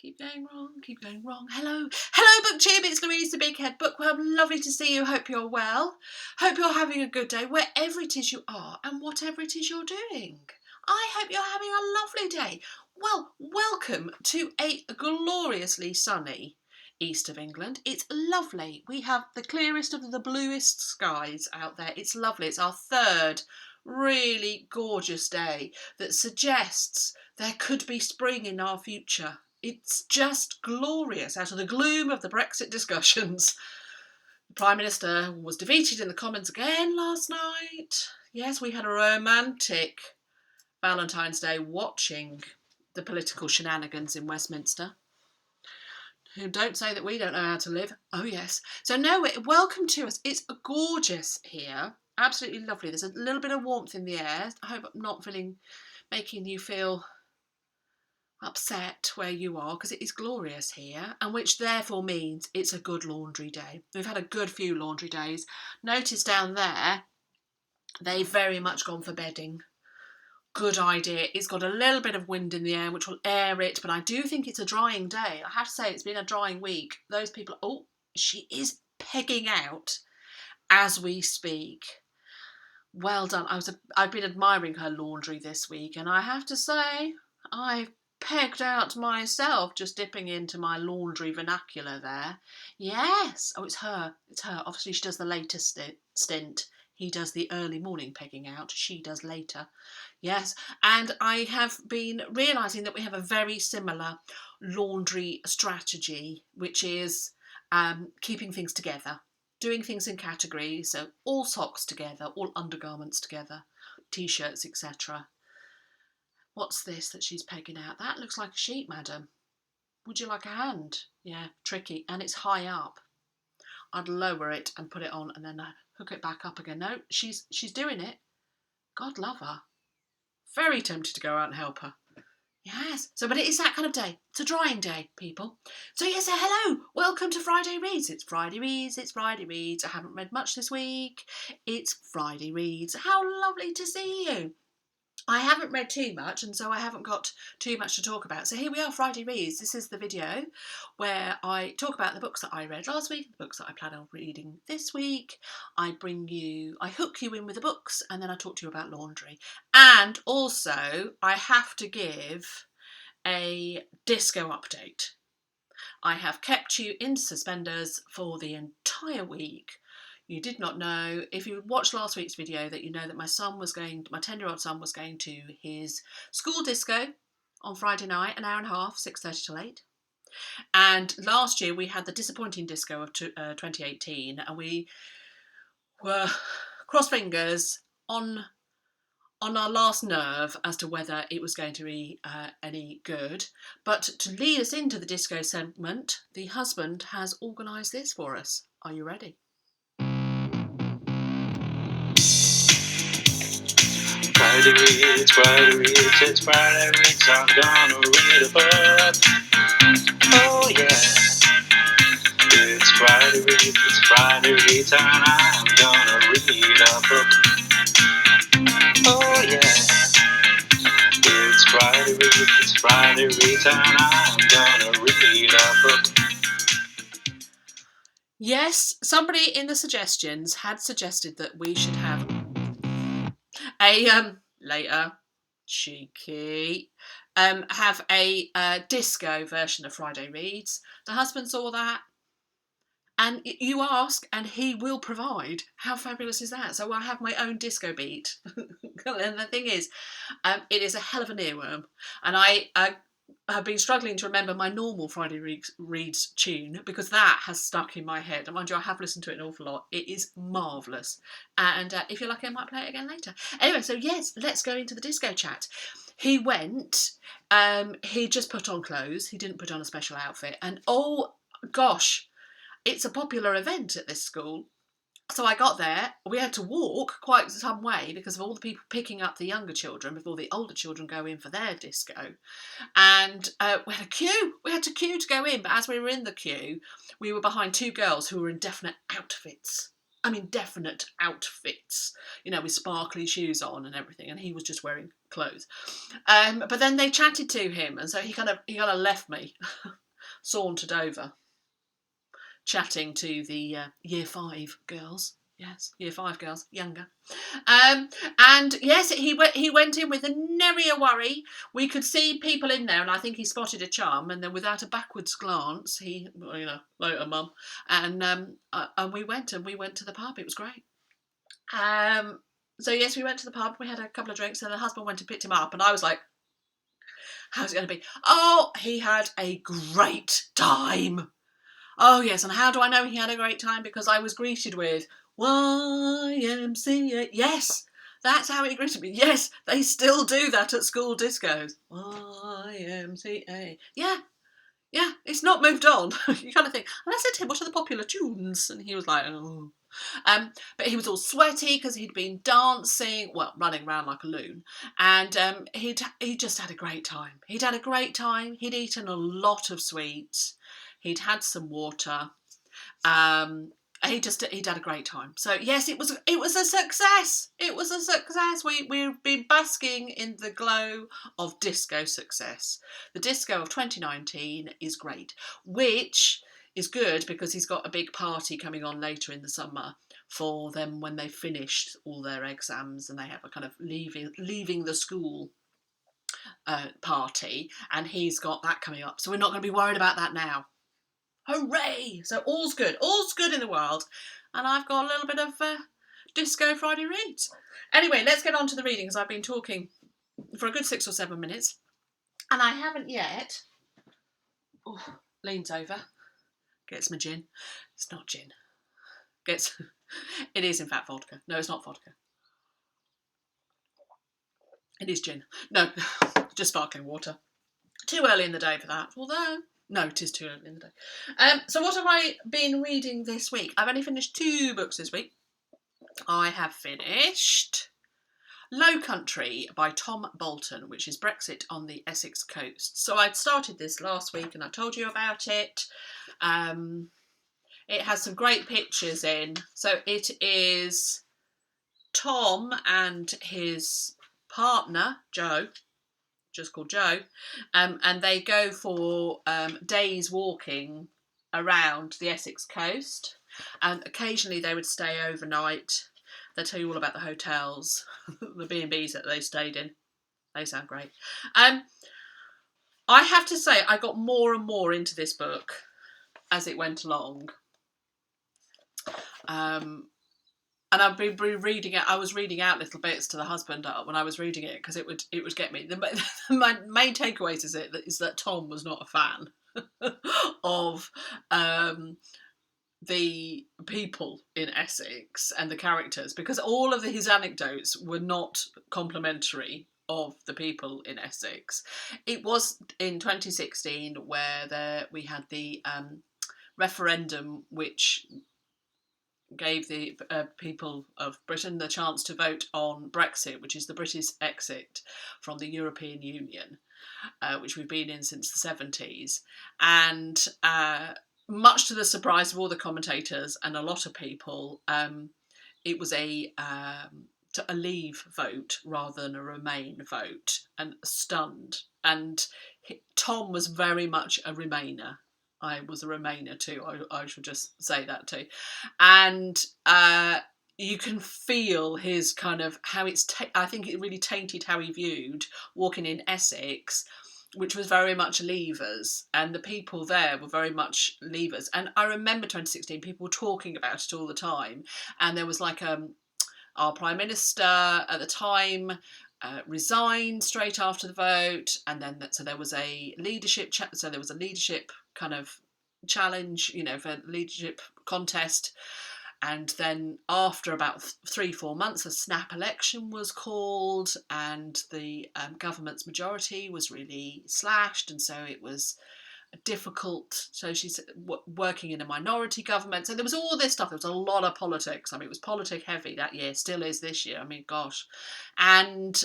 Keep going wrong. Hello, BookTube, it's Louise, the Big Head Bookworm. Lovely to see you. Hope you're well. Hope you're having a good day, wherever it is you are and whatever it is you're doing. I hope you're having a lovely day. Well, welcome to a gloriously sunny east of England. It's lovely. We have the clearest of the bluest skies out there. It's lovely. It's our third really gorgeous day that suggests there could be spring in our future. It's just glorious. Out of the gloom of the Brexit discussions, the Prime Minister was defeated in the Commons again last night. Yes, we had a romantic Valentine's Day watching the political shenanigans in Westminster. Don't say that we don't know how to live. Oh, yes. So, no, welcome to us. It's gorgeous here. Absolutely lovely. There's a little bit of warmth in the air. I hope I'm not making you feel upset where you are, because it is glorious here, and which therefore means it's a good laundry day. We've had a good few laundry days. Notice down there, they've very much gone for bedding. Good idea. It's got a little bit of wind in the air, which will air it, but I do think it's a drying day. I have to say, it's been a drying week. Those people, oh, she is pegging out as we speak. Well done. I've been admiring her laundry this week, and I have to say, I've pegged out myself, just dipping into my laundry vernacular there. Yes. Oh, it's her. Obviously, she does the later stint. He does the early morning pegging out. She does later. Yes. And I have been realising that we have a very similar laundry strategy, which is keeping things together, doing things in categories. So all socks together, all undergarments together, t-shirts, etc. What's this that she's pegging out? That looks like a sheet, madam. Would you like a hand? Yeah, tricky. And it's high up. I'd lower it and put it on and then hook it back up again. No, she's doing it. God love her. Very tempted to go out and help her. Yes. So, but it is that kind of day. It's a drying day, people. So, yes, hello. Welcome to Friday Reads. It's Friday Reads. I haven't read much this week. It's Friday Reads. How lovely to see you. I haven't read too much, and so I haven't got too much to talk about. So here we are, Friday Reads. This is the video where I talk about the books that I read last week, the books that I plan on reading this week. I hook you in with the books, and then I talk to you about laundry. And also, I have to give a disco update. I have kept you in suspenders for the entire week. You did not know, if you watched last week's video, that you know that my 10-year-old son was going to his school disco on Friday night, an hour and a half, 6:30 till 8. And last year we had the disappointing disco of 2018, and we were cross fingers on our last nerve as to whether it was going to be any good. But to lead us into the disco segment, the husband has organised this for us. Are you ready? Friday Reads, it's Friday Reads, I'm gonna read a book. Oh yeah. It's Friday Reads, and I'm gonna read a book. Oh yeah. It's Friday Reads, and I'm gonna read a book. Yes, somebody in the suggestions had suggested that we should have a later cheeky have a disco version of Friday Reads. The husband saw that, and you ask and he will provide. How fabulous is that? So I have my own disco beat. And the thing is, it is a hell of an earworm, and I have been struggling to remember my normal Friday Reads tune, because that has stuck in my head. And mind you, I have listened to it an awful lot. It is marvellous. And if you're lucky, I might play it again later. Anyway, so yes, let's go into the disco chat. He went, he just put on clothes. He didn't put on a special outfit. And oh gosh, it's a popular event at this school. So I got there, we had to walk quite some way because of all the people picking up the younger children before the older children go in for their disco. And we had to queue to go in, but as we were in the queue, we were behind two girls who were in definite outfits. I mean, definite outfits, you know, with sparkly shoes on and everything. And he was just wearing clothes. But then they chatted to him, and so he kind of left me, sauntered over, chatting to the year 5 girls. Yes, year 5 girls, younger. And yes, he went in with a nary a worry. We could see people in there, and I think he spotted a charm. And then, without a backwards glance, he, later, mum, and we went to the pub. It was great. So yes, we went to the pub. We had a couple of drinks, and the husband went and picked him up, and I was like, "How's it going to be?" Oh, he had a great time. Oh yes, and how do I know he had a great time? Because I was greeted with YMCA. Yes, that's how he greeted me. Yes, they still do that at school discos. YMCA. Yeah, it's not moved on. You kind of think, and I said to him, what are the popular tunes? And he was like, oh. But he was all sweaty because he'd been dancing, well, running around like a loon, and he just had a great time. He'd had a great time. He'd eaten a lot of sweets. He'd had some water. He'd had a great time. So yes, it was a success. It was a success. We've been basking in the glow of disco success. The disco of 2019 is great, which is good because he's got a big party coming on later in the summer for them when they've finished all their exams, and they have a kind of leaving the school party, and he's got that coming up. So we're not going to be worried about that now. Hooray! So all's good in the world, and I've got a little bit of Disco Friday reads. Anyway, let's get on to the reading, because I've been talking for a good 6 or 7 minutes, and I haven't yet. Oh, leans over, gets my gin. It's not gin. It is in fact vodka. No, it's not vodka. It is gin. No, just sparkling water. Too early in the day for that, although. No, it is too early in the day. So what have I been reading this week? I've only finished 2 books this week. I have finished Low Country by Tom Bolton, which is Brexit on the Essex coast. So I'd started this last week and I told you about it. It has some great pictures in. So it is Tom and his partner, Joe, just called Joe, and they go for days walking around the Essex coast, and occasionally they would stay overnight. They'll tell you all about the hotels, the B&Bs that they stayed in. They sound great. I have to say, I got more and more into this book as it went along. And I've been reading it. I was reading out little bits to the husband when I was reading it, because it would get me. My main takeaways is that Tom was not a fan of the people in Essex and the characters, because all of his anecdotes were not complimentary of the people in Essex. It was in 2016 where we had the referendum, which gave the people of Britain the chance to vote on Brexit, which is the British exit from the European Union, which we've been in since the 70s. And much to the surprise of all the commentators and a lot of people, it was a leave vote rather than a remain vote, and stunned. And Tom was very much a remainer. I was a remainer too. I should just say that too. And you can feel his kind of how it's. I think it really tainted how he viewed walking in Essex, which was very much Leavers, and the people there were very much Leavers. And I remember 2016, people were talking about it all the time. And there was like our Prime Minister at the time resigned straight after the vote, and then so there was a leadership kind of challenge, for leadership contest, and then after about 3-4 months a snap election was called, and the government's majority was really slashed, and so it was difficult. So she's working in a minority government, so there was all this stuff. There was a lot of politics. I mean, it was politic heavy that year, still is this year. I mean, gosh. And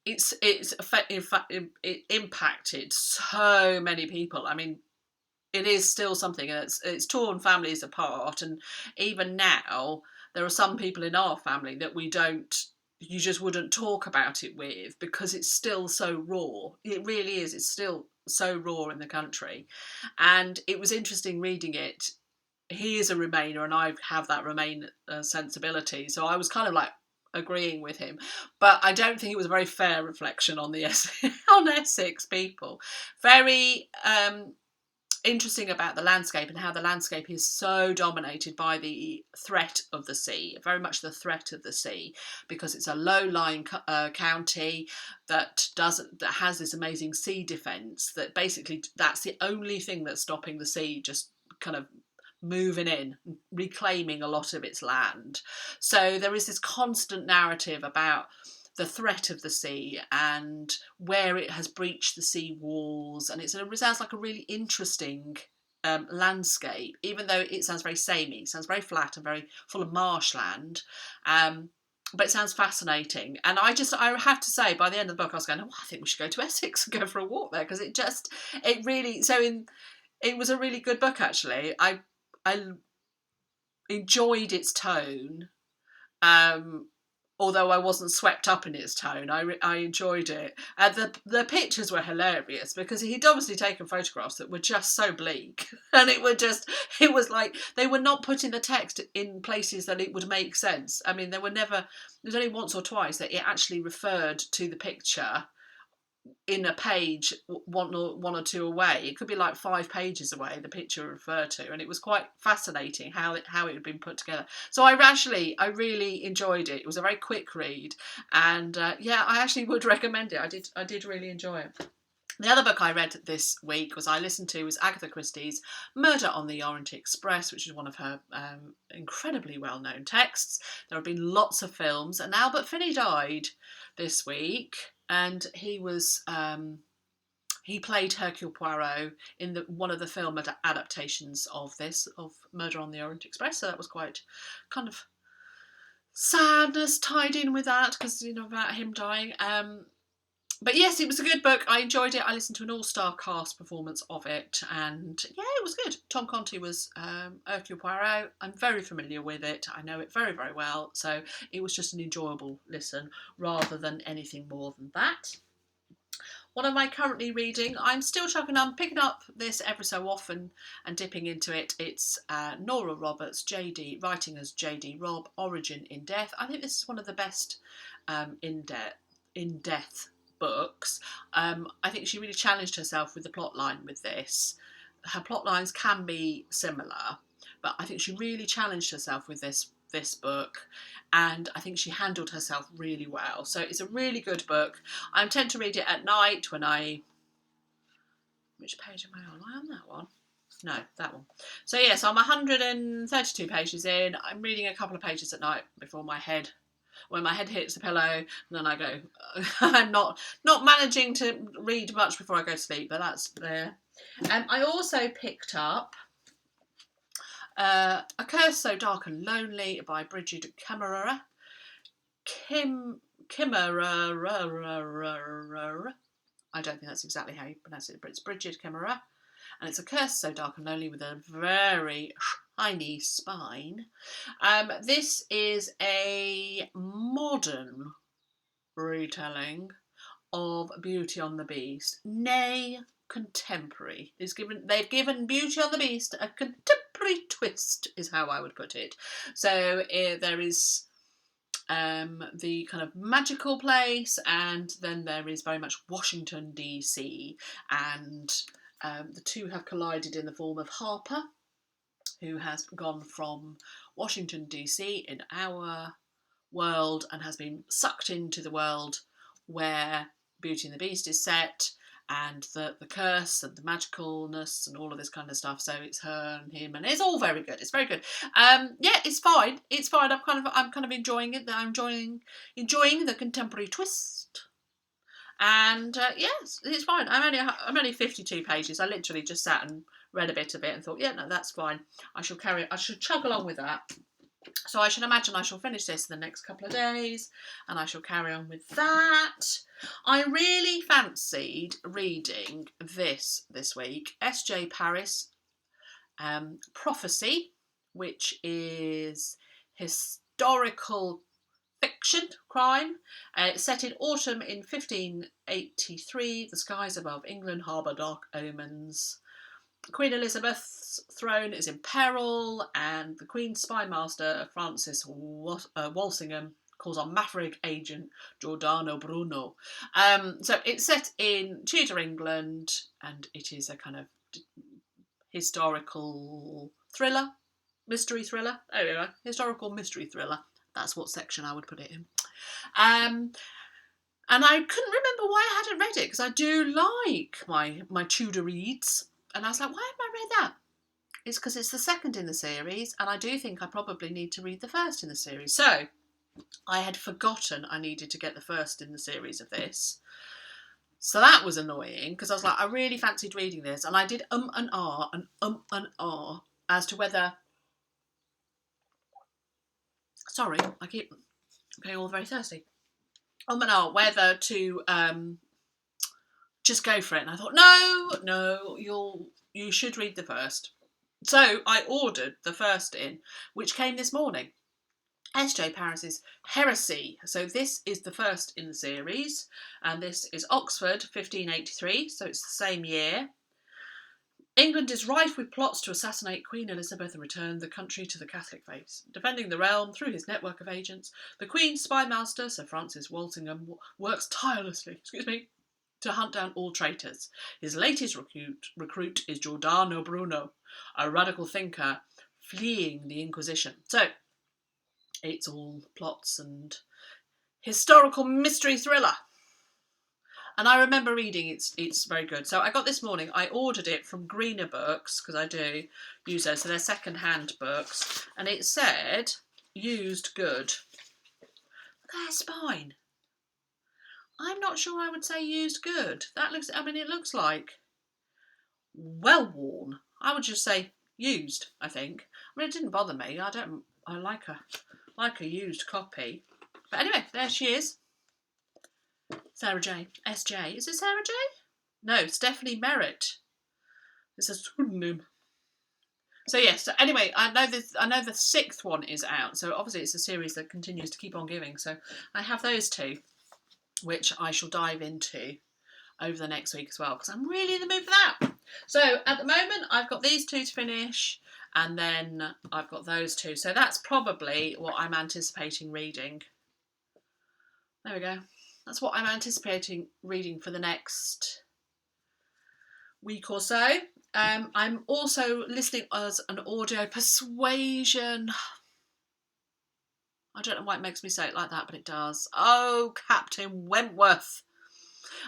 it impacted so many people. I mean, it is still something, and it's torn families apart. And even now, there are some people in our family that we don't you just wouldn't talk about it with, because it's still so raw. It really is. It's still so raw in the country. And it was interesting reading it. He is a Remainer and I have that Remain sensibility. So I was kind of like agreeing with him. But I don't think it was a very fair reflection on the on Essex people. Very interesting about the landscape and how the landscape is so dominated by the threat of the sea, very much the threat of the sea, because it's a low-lying county that has this amazing sea defence, that basically that's the only thing that's stopping the sea just kind of moving in, reclaiming a lot of its land. So there is this constant narrative about the threat of the sea and where it has breached the sea walls, and it sounds like a really interesting landscape, even though it sounds very samey. It sounds very flat and very full of marshland, but it sounds fascinating. And I have to say, by the end of the book I was going, I think we should go to Essex and go for a walk there, because it was a really good book, actually. I enjoyed its tone, although I wasn't swept up in its tone. I enjoyed it. The pictures were hilarious, because he'd obviously taken photographs that were just so bleak, and it was like they were not putting the text in places that it would make sense. I mean, there's only once or twice that it actually referred to the picture in a page one or two away. It could be like 5 pages away, the picture referred to, and it was quite fascinating how it had been put together. So I really enjoyed it. It was a very quick read, and I actually would recommend it. I did really enjoy it. The other book I read this week was Agatha Christie's Murder on the Orient Express, which is one of her incredibly well-known texts. There have been lots of films, and Albert Finney died this week, and he played Hercule Poirot in one of the film adaptations of Murder on the Orient Express. So that was quite kind of sadness tied in with that, because about him dying. But yes, it was a good book. I enjoyed it. I listened to an all-star cast performance of it, and yeah, it was good. Tom Conti was Hercule Poirot. I'm very familiar with it. I know it very, very well. So it was just an enjoyable listen rather than anything more than that. What am I currently reading? I'm still picking up this every so often and dipping into it. It's Nora Roberts, writing as J.D. Robb, Origin in Death. I think this is one of the best in-depth books. I think she really challenged herself with the plot line with this. Her plot lines can be similar, but I think she really challenged herself with this book, and I think she handled herself really well. So it's a really good book. I tend to read it at night when which page am I on? Am I on that one? No, that one. So yes, I'm 132 pages in. I'm reading a couple of pages at night before when my head hits the pillow, and then I go. I'm not managing to read much before I go to sleep, but that's there. I also picked up A Curse So Dark and Lonely by Bridget Kimmerer. I don't think that's exactly how you pronounce it, but it's Bridget Kimmerer. And it's A Curse So Dark and Lonely with a very shiny spine. This is a modern retelling of Beauty and the Beast, nay, contemporary. They've given Beauty and the Beast a contemporary twist, is how I would put it. So there is the kind of magical place, and then there is very much Washington DC, and the two have collided in the form of Harper, who has gone from Washington DC in our world and has been sucked into the world where Beauty and the Beast is set, and the curse and the magicalness and all of this kind of stuff. So it's her and him, and it's all very good. It's very good. It's fine. It's fine. I'm kind of enjoying it. I'm enjoying the contemporary twist. And yes, it's fine. I'm only 52 pages. I literally just sat and read a bit of it and thought, yeah, no, that's fine. I should chug along with that. So I should imagine I shall finish this in the next couple of days, and I shall carry on with that. I really fancied reading this week, S.J. Paris, Prophecy, which is historical fiction, crime. It's set in autumn in 1583. The skies above England harbour dark omens. Queen Elizabeth's throne is in peril, and the Queen's spymaster, Francis Walsingham, calls on maverick agent Giordano Bruno. So it's set in Tudor England, and it is a kind of historical thriller, mystery thriller. Oh, yeah, historical mystery thriller. That's what section I would put it in. And I couldn't remember why I hadn't read it, because I do like my Tudor reads. And I was like, why haven't I read that? It's because it's the second in the series, and I do think I probably need to read the first in the series. So I had forgotten I needed to get the first in the series of this. So that was annoying, because I was like, I really fancied reading this, and I did and ah as to whether... Sorry, I keep getting all very thirsty. And ah whether to just go for it. And I thought, no, you should read the first. So I ordered the first in, which came this morning. S.J. Paris's Heresy. So this is the first in the series, and this is Oxford, 1583, so it's the same year. England is rife with plots to assassinate Queen Elizabeth and return the country to the Catholic faith. Defending the realm through his network of agents, the Queen's spymaster, Sir Francis Walsingham, works tirelessly, to hunt down all traitors. His latest recruit is Giordano Bruno, a radical thinker fleeing the Inquisition. So, it's all plots and historical mystery thriller. And I remember reading it's very good. So I got this morning, I ordered it from Greener Books, because I do use those, so they're second-hand books. And it said, used good. Look at that spine. I'm not sure I would say used good. It looks like well worn. I would just say used, I think. It didn't bother me. I like a used copy. But anyway, there she is. Sarah J. S.J. Is it Sarah J? No, Stephanie Merritt. It's a pseudonym. So yes, so anyway, I know the sixth one is out. So obviously it's a series that continues to keep on giving. So I have those two, which I shall dive into over the next week as well, because I'm really in the mood for that. So at the moment, I've got these two to finish, and then I've got those two. So that's probably what I'm anticipating reading. There we go. That's what I'm anticipating reading for the next week or so. I'm also listening as an audio Persuasion. I don't know why it makes me say it like that, but it does. Oh, Captain Wentworth.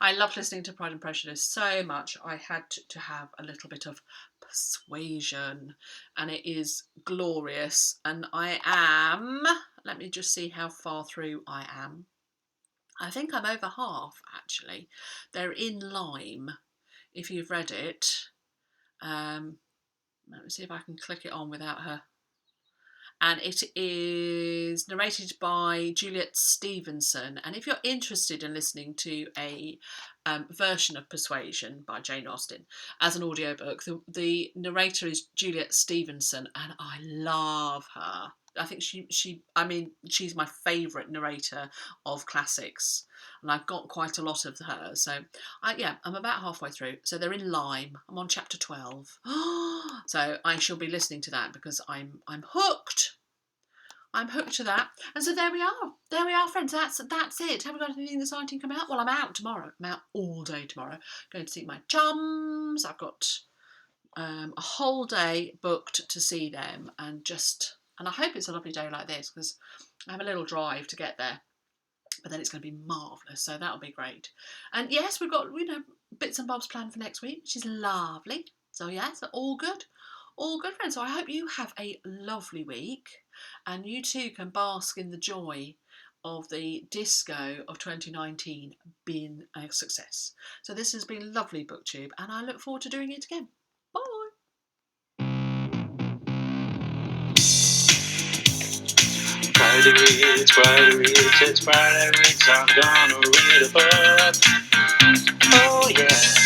I love listening to Pride and Prejudice so much. I had to have a little bit of Persuasion, and it is glorious. And I am, let me just see how far through I am. I think I'm over half, actually. They're in Lime, if you've read it. Let me see if I can click it on without her. And it is narrated by Juliet Stevenson. And if you're interested in listening to a version of Persuasion by Jane Austen as an audiobook, the narrator is Juliet Stevenson, and I love her. I think she's my favourite narrator of classics, and I've got quite a lot of hers. So, I'm about halfway through. So they're in Lime. I'm on chapter 12. So I shall be listening to that because I'm hooked. I'm hooked to that. And so there we are. There we are, friends. That's it. Have we got anything exciting coming out? Well, I'm out tomorrow. I'm out all day tomorrow. Going to see my chums. I've got a whole day booked to see them, and I hope it's a lovely day like this, because I have a little drive to get there. But then it's going to be marvellous, so that'll be great. And yes, we've got, bits and bobs planned for next week, which is lovely. So yes, all good. All good, friends. So I hope you have a lovely week, and you too can bask in the joy of the disco of 2019 being a success. So this has been lovely, BookTube, and I look forward to doing it again. Bye. Friday reads, it's Friday reads, I'm gonna read a book. Oh yeah.